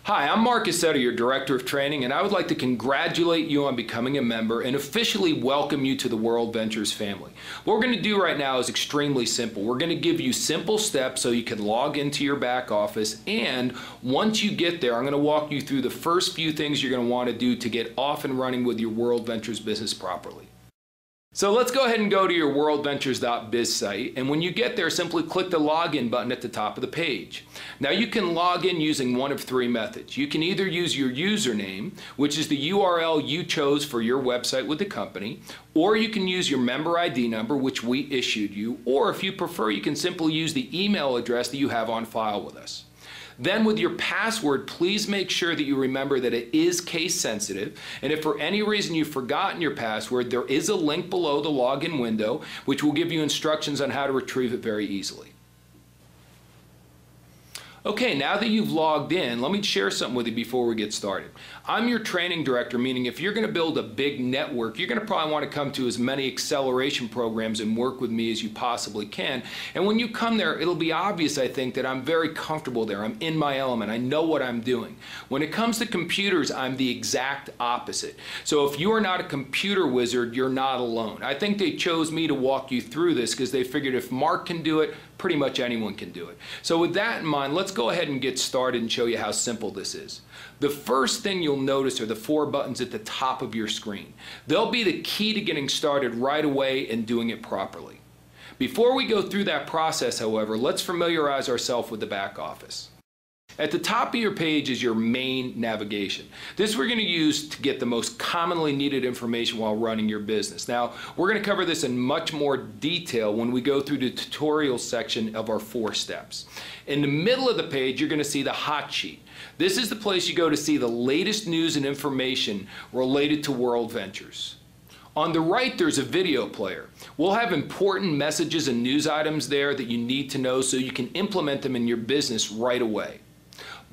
Hi, I'm Mark Cassetto, your Director of Training, and I would like to congratulate you on becoming a member and officially welcome you to the WorldVentures family. What we're going to do right now is extremely simple. We're going to give you simple steps so you can log into your back office, and once you get there, I'm going to walk you through the first few things you're going to want to do to get off and running with your WorldVentures business properly. So let's go ahead and go to your worldventures.biz site, and when you get there, simply click the login button at the top of the page. Now you can log in using one of three methods. You can either use your username, which is the URL you chose for your website with the company, or you can use your member ID number, which we issued you, or if you prefer, you can simply use the email address that you have on file with us. Then with your password, please make sure that you remember that it is case sensitive, and if for any reason you've forgotten your password, there is a link below the login window which will give you instructions on how to retrieve it very easily. Okay, now that you've logged in, let me share something with you before we get started. I'm your training director, meaning if you're going to build a big network, you're going to probably want to come to as many acceleration programs and work with me as you possibly can. And when you come there, it'll be obvious, I think, that I'm very comfortable there. I'm in my element. I know what I'm doing. When it comes to computers, I'm the exact opposite. So if you are not a computer wizard, you're not alone. I think they chose me to walk you through this because they figured if Mark can do it, pretty much anyone can do it. So with that in mind, let's go ahead and get started and show you how simple this is. The first thing you'll notice are the four buttons at the top of your screen. They'll be the key to getting started right away and doing it properly. Before we go through that process, however, let's familiarize ourselves with the back office. At the top of your page is your main navigation. This we're going to use to get the most commonly needed information while running your business. Now, we're going to cover this in much more detail when we go through the tutorial section of our 4 steps. In the middle of the page, you're going to see the hot sheet. This is the place you go to see the latest news and information related to WorldVentures. On the right, there's a video player. We'll have important messages and news items there that you need to know so you can implement them in your business right away.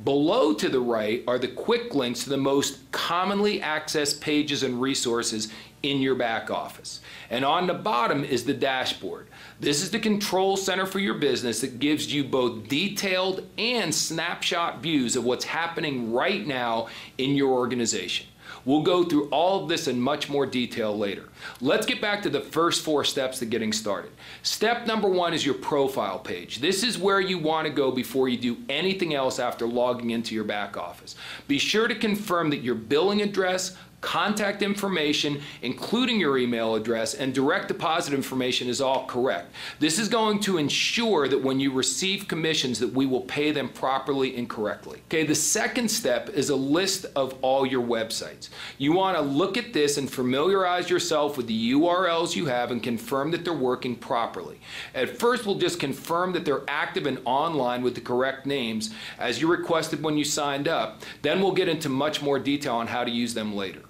Below to the right are the quick links to the most commonly accessed pages and resources in your back office. And on the bottom is the dashboard. This is the control center for your business that gives you both detailed and snapshot views of what's happening right now in your organization. We'll go through all of this in much more detail later. Let's get back to the first 4 steps to getting started. Step number 1 is your profile page. This is where you want to go before you do anything else after logging into your back office. Be sure to confirm that your billing address, contact information, including your email address, and direct deposit information is all correct. This is going to ensure that when you receive commissions that we will pay them properly and correctly. Okay, the second step is a list of all your websites. You want to look at this and familiarize yourself with the URLs you have and confirm that they're working properly. At first, we'll just confirm that they're active and online with the correct names as you requested when you signed up. Then we'll get into much more detail on how to use them later.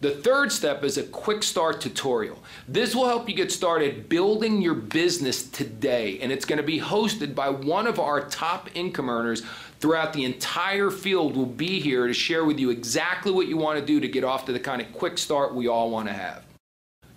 The third step is a quick start tutorial. This will help you get started building your business today, and it's going to be hosted by one of our top income earners throughout the entire field. Will be here to share with you exactly what you want to do to get off to the kind of quick start we all want to have.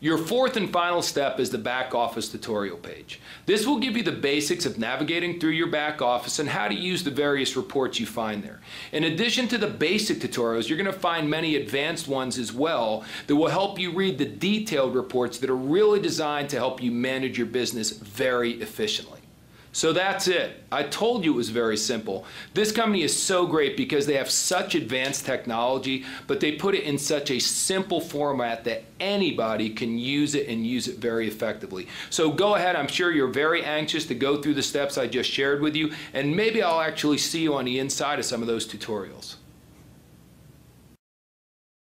Your fourth and final step is the back office tutorial page. This will give you the basics of navigating through your back office and how to use the various reports you find there. In addition to the basic tutorials, you're going to find many advanced ones as well that will help you read the detailed reports that are really designed to help you manage your business very efficiently. So that's it. I told you it was very simple. This company is so great because they have such advanced technology, but they put it in such a simple format that anybody can use it and use it very effectively. So go ahead. I'm sure you're very anxious to go through the steps I just shared with you, and maybe I'll actually see you on the inside of some of those tutorials.